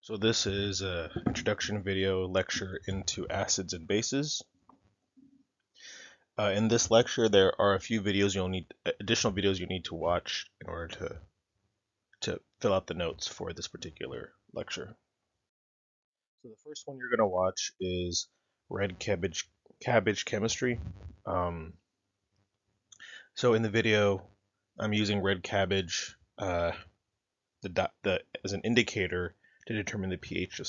So this is an introduction video lecture into acids and bases. In this lecture, there are a few videos additional videos you need to watch in order to fill out the notes for this particular lecture. So the first one you're going to watch is red cabbage chemistry. So in the video, I'm using red cabbage as an indicator to determine the pH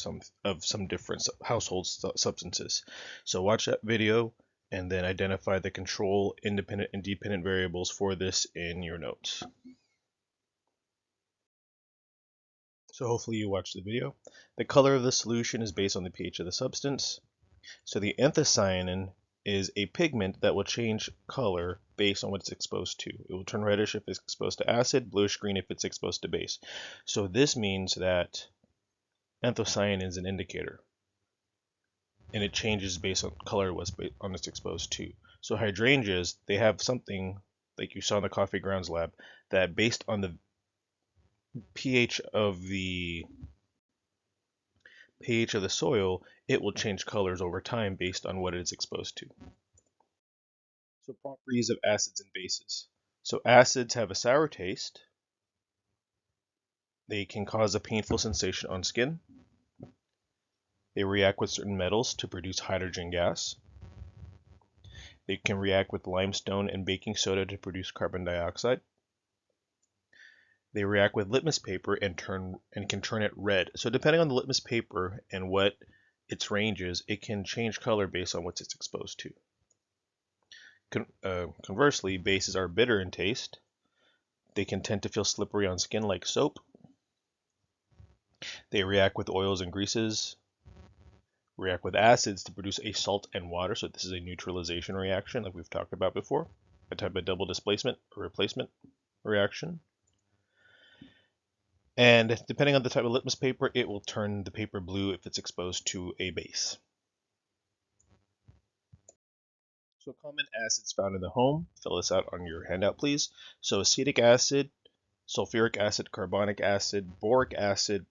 of some different household substances. So watch that video and then identify the control, independent, and dependent variables for this in your notes. So hopefully you watched the video. The color of the solution is based on the pH of the substance. So the anthocyanin is a pigment that will change color based on what it's exposed to. It will turn reddish if it's exposed to acid, bluish green if it's exposed to base. So this means that anthocyanin is an indicator, and it changes based on color on it's exposed to. So hydrangeas, they have something like you saw in the coffee grounds lab that based on the pH of the soil, it will change colors over time based on what it's exposed to. So properties of acids and bases. So acids have a sour taste. They can cause a painful sensation on skin. They react with certain metals to produce hydrogen gas. They can react with limestone and baking soda to produce carbon dioxide. They react with litmus paper and can turn it red. So depending on the litmus paper and what its range is, it can change color based on what it's exposed to. Conversely, bases are bitter in taste. They can tend to feel slippery on skin like soap. They react with oils and greases. React with acids to produce a salt and water. So this is a neutralization reaction like we've talked about before, a type of double displacement or replacement reaction. And depending on the type of litmus paper, it will turn the paper blue if it's exposed to a base. So common acids found in the home, fill this out on your handout please. So acetic acid, sulfuric acid, carbonic acid, boric acid,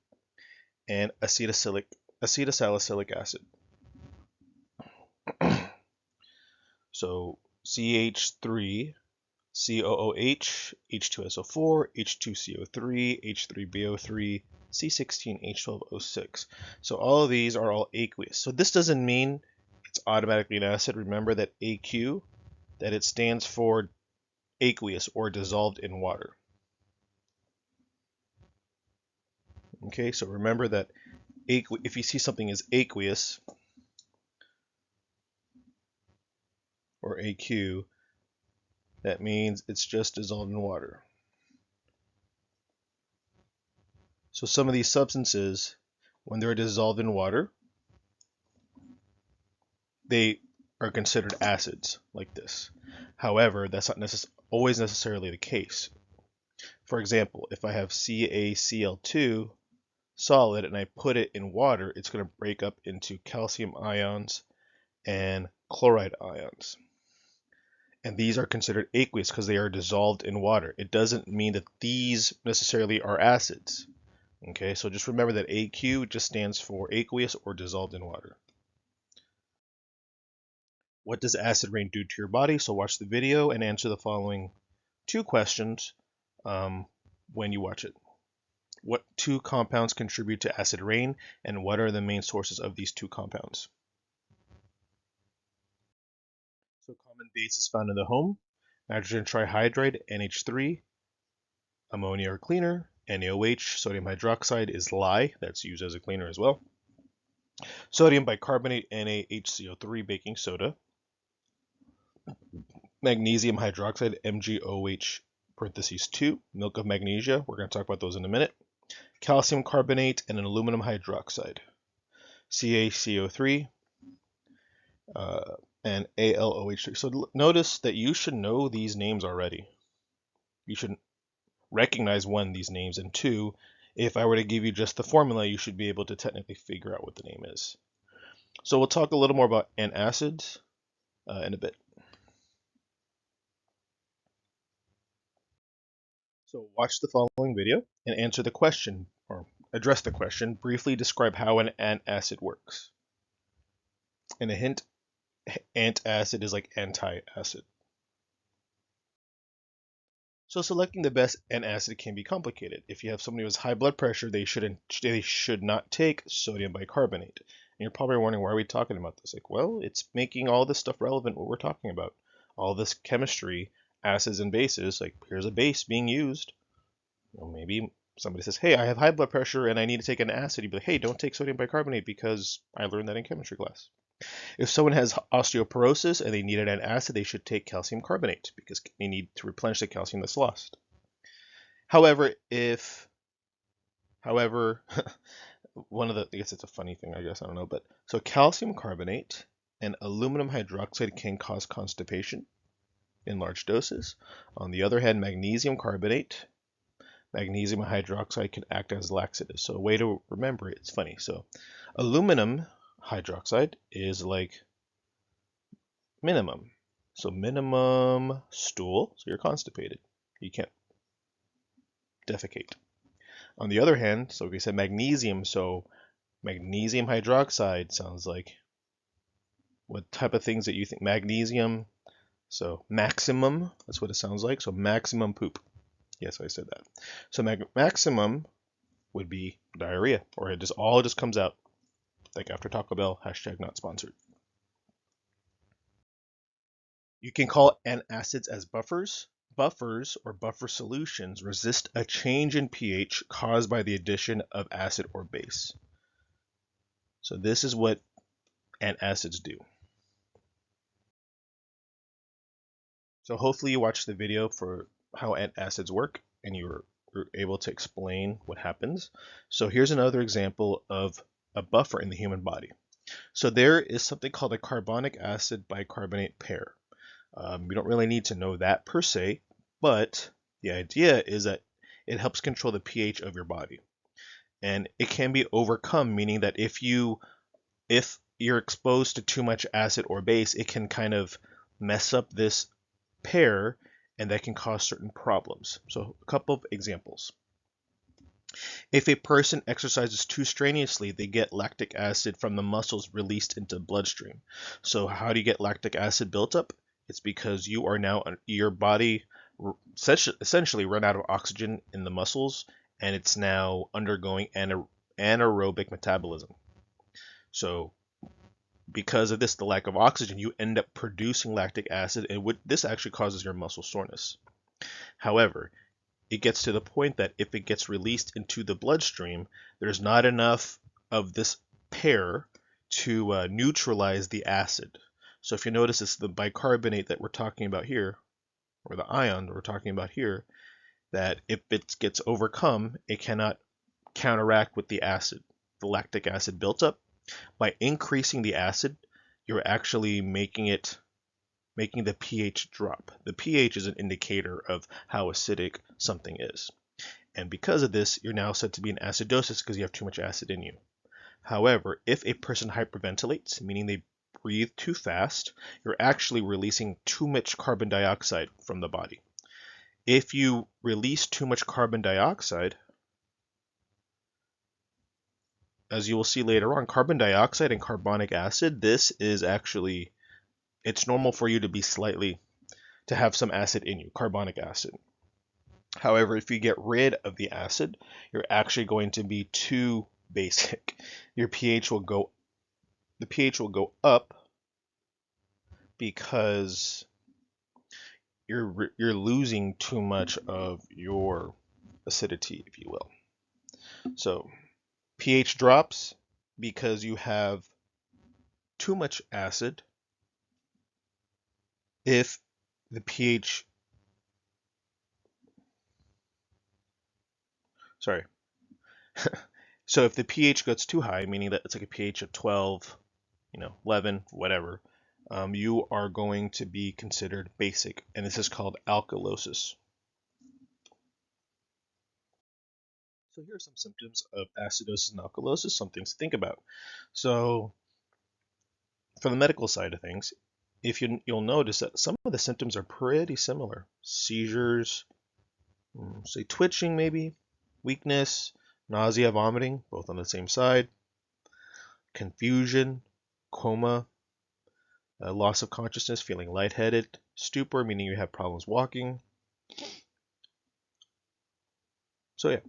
and acetylsalicylic acid. So CH3, COOH, H2SO4, H2CO3, H3BO3, C16, H12O6. So all of these are all aqueous. So this doesn't mean it's automatically an acid. Remember that AQ, that it stands for aqueous or dissolved in water. Okay, so remember that if you see something as aqueous or AQ, that means it's just dissolved in water. So some of these substances, when they're dissolved in water, they are considered acids like this. However, that's not always necessarily the case. For example, if I have CaCl2 solid and I put it in water, it's going to break up into calcium ions and chloride ions. And these are considered aqueous because they are dissolved in water. It doesn't mean that these necessarily are acids. Okay, so just remember that AQ just stands for aqueous or dissolved in water. What does acid rain do to your body? So watch the video and answer the following two questions when you watch it. What two compounds contribute to acid rain, and what are the main sources of these two compounds? So common bases found in the home: nitrogen trihydride, NH3, ammonia or cleaner, NaOH, sodium hydroxide is lye, that's used as a cleaner as well. Sodium bicarbonate, NaHCO3, baking soda. Magnesium hydroxide, MgOH, parentheses 2, milk of magnesia, we're going to talk about those in a minute. Calcium carbonate and an aluminum hydroxide, CaCO3, and AlOH3. So notice that you should know these names already. You should recognize one, these names, and two, if I were to give you just the formula, you should be able to technically figure out what the name is. So we'll talk a little more about antacids in a bit. So watch the following video and answer the question, or address the question, briefly describe how an antacid works. And a hint, antacid is like anti-acid. So selecting the best antacid can be complicated. If you have somebody who has high blood pressure, they should not take sodium bicarbonate. And you're probably wondering, why are we talking about this? Like, well, it's making all this stuff relevant, what we're talking about. All this chemistry, acids and bases, like here's a base being used. Maybe somebody says, hey, I have high blood pressure and I need to take an acid. You'd be like, hey, don't take sodium bicarbonate because I learned that in chemistry class. If someone has osteoporosis and they need an antacid, they should take calcium carbonate because they need to replenish the calcium that's lost. However, one of the, I guess it's a funny thing, I guess, I don't know, but so calcium carbonate and aluminum hydroxide can cause constipation in large doses. On the other hand, magnesium hydroxide can act as laxative. So a way to remember it, it's funny. So aluminum hydroxide is like minimum. So minimum stool, so you're constipated. You can't defecate. On the other hand, so we said magnesium, so magnesium hydroxide sounds like what type of things that you think? Magnesium, so maximum, that's what it sounds like. So maximum poop. Yes, I said that. So maximum would be diarrhea, or it just comes out. Like after Taco Bell, hashtag not sponsored. You can call antacids as buffers. Buffers or buffer solutions resist a change in pH caused by the addition of acid or base. So this is what antacids do. So hopefully you watched the video for how antacids work and you were able to explain what happens. So here's another example of a buffer in the human body. So there is something called a carbonic acid bicarbonate pair. You don't really need to know that per se, but the idea is that it helps control the pH of your body. And it can be overcome, meaning that if you're exposed to too much acid or base, it can kind of mess up this pair and that can cause certain problems. So a couple of examples. If a person exercises too strenuously, they get lactic acid from the muscles released into the bloodstream. So how do you get lactic acid built up? It's because your body essentially run out of oxygen in the muscles and it's now undergoing anaerobic metabolism. So because of this, the lack of oxygen, you end up producing lactic acid, and this actually causes your muscle soreness. However, it gets to the point that if it gets released into the bloodstream, there's not enough of this pair to neutralize the acid. So if you notice, it's the bicarbonate that we're talking about here, or the ion that we're talking about here, that if it gets overcome, it cannot counteract with the acid, the lactic acid built up. By increasing the acid, you're actually making the pH drop. The pH is an indicator of how acidic something is. And because of this, you're now said to be in acidosis because you have too much acid in you. However, if a person hyperventilates, meaning they breathe too fast, you're actually releasing too much carbon dioxide from the body. If you release too much carbon dioxide, as you will see later on, carbon dioxide and carbonic acid, this is actually, it's normal for you to have some acid in you, carbonic acid. However, if you get rid of the acid, you're actually going to be too basic. The pH will go up because you're losing too much of your acidity, if you will. So pH drops because you have too much acid. If the pH, sorry. So if the pH gets too high, meaning that it's like a pH of 12, 11, whatever, you are going to be considered basic, and this is called alkalosis. So here are some symptoms of acidosis and alkalosis, some things to think about. So for the medical side of things, you'll notice that some of the symptoms are pretty similar. Seizures, say twitching maybe, weakness, nausea, vomiting, both on the same side, confusion, coma, loss of consciousness, feeling lightheaded, stupor, meaning you have problems walking. So yeah.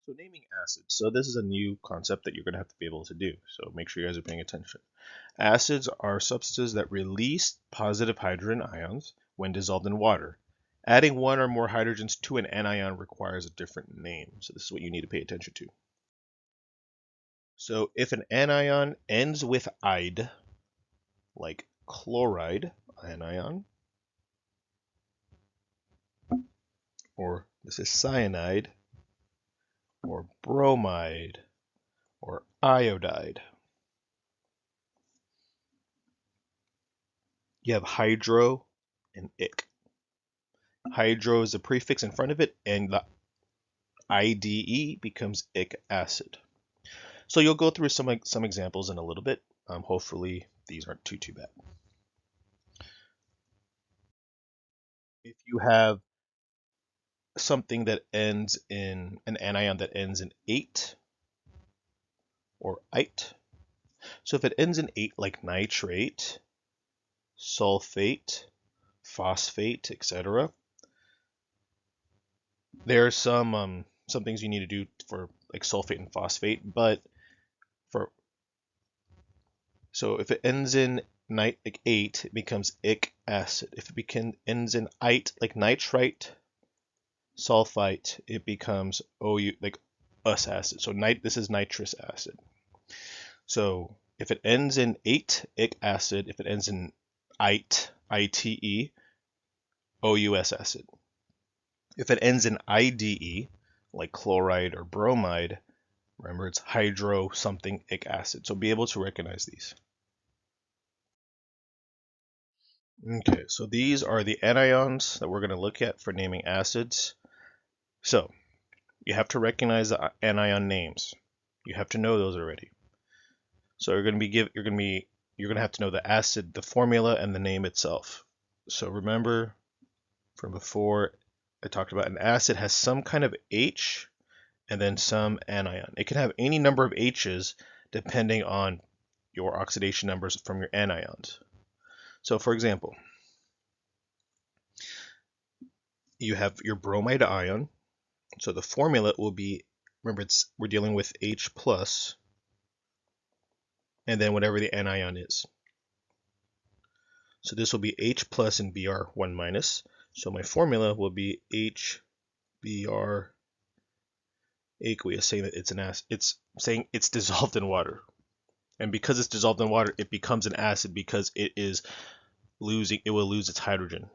So naming acids. So this is a new concept that you're going to have to be able to do. So make sure you guys are paying attention. Acids are substances that release positive hydrogen ions when dissolved in water. Adding one or more hydrogens to an anion requires a different name. So this is what you need to pay attention to. So if an anion ends with "ide," like chloride anion, or this is cyanide, or bromide, or iodide. You have hydro and ic. Hydro is the prefix in front of it, and the IDE becomes ic acid. So you'll go through some examples in a little bit. Hopefully these aren't too bad. If you have something that ends in an anion that ends in ate or ite, so if it ends in ate, like nitrate, sulfate, phosphate, etc., there are some things you need to do for like sulfate and phosphate, but so if it ends in like ate, it becomes ic acid. If it ends in ite, like nitrite, sulfite, it becomes OU, like us acid. So this is nitrous acid. So if it ends in ate, ic acid. If it ends in ite, ITE, OUS acid. If it ends in IDE, like chloride or bromide, remember it's hydro something ic acid. So be able to recognize these. Okay, so these are the anions that we're going to look at for naming acids. So you have to recognize the anion names. You have to know those already. So you're going to have to know the acid, the formula, and the name itself. So remember from before, I talked about an acid has some kind of H and then some anion. It can have any number of H's depending on your oxidation numbers from your anions. So for example, you have your bromide ion. So the formula will be, remember we're dealing with H plus, and then whatever the anion is. So this will be H plus and Br 1 minus. So my formula will be HBr aqueous, saying that it's an acid. It's saying it's dissolved in water. And because it's dissolved in water, it becomes an acid because it will lose its hydrogen.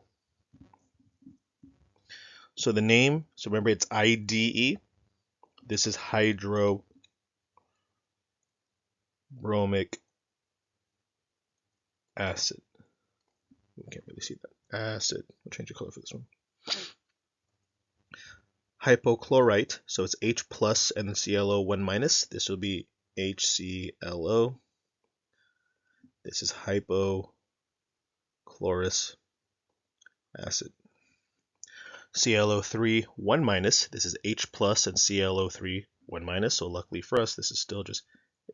So the name, so remember it's IDE. This is hydrobromic acid. You can't really see that. Acid. I'll change the color for this one. Hypochlorite, so it's H plus and then ClO 1 minus. This will be HClO. This is hypochlorous acid. ClO3 1 minus. This is H plus and ClO3 1 minus. So luckily for us, this is still just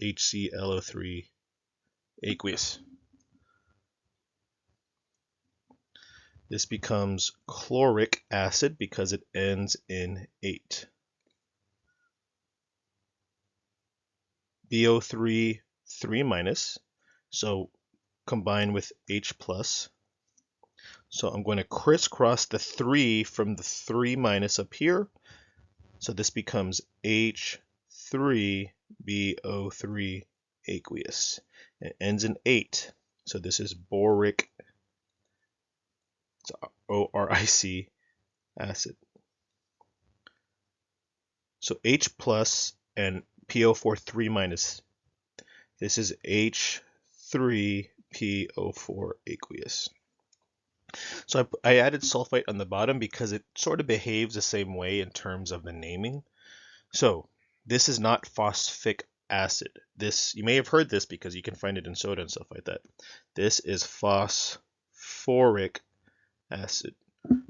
HClO3 aqueous. This becomes chloric acid because it ends in ate. BO3 3 minus, so combine with H plus. So I'm going to crisscross the 3 from the 3 minus up here. So this becomes H3BO3 aqueous. It ends in 8. So this is boric, it's ORIC acid. So H plus and PO4 3 minus. This is H3PO4 aqueous. So I added sulfite on the bottom because it sort of behaves the same way in terms of the naming. So this is not phosphoric acid. This, you may have heard this because you can find it in soda and stuff like that. This is phosphoric acid.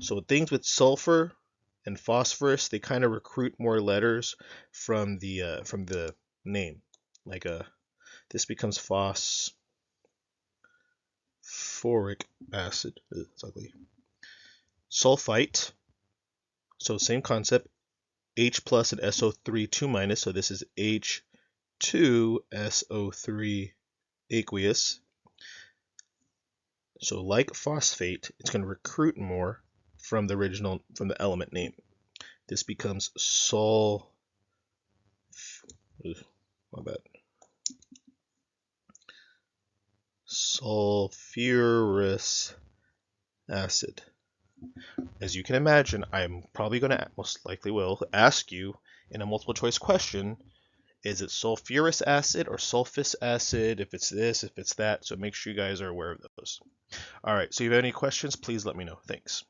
So things with sulfur and phosphorus, they kind of recruit more letters from the name. Like this becomes phosphoric acid. It's ugly. Sulfite. So same concept. H plus and SO3 2 minus. So this is H2SO3 aqueous. So like phosphate, it's going to recruit more from the element name. This becomes sulfurous acid. As you can imagine, I'm probably going to, most likely will, ask you in a multiple choice question, is it sulfurous acid or sulfus acid? If it's this, if it's that. So make sure you guys are aware of those. All right, so if you have any questions, please let me know. Thanks.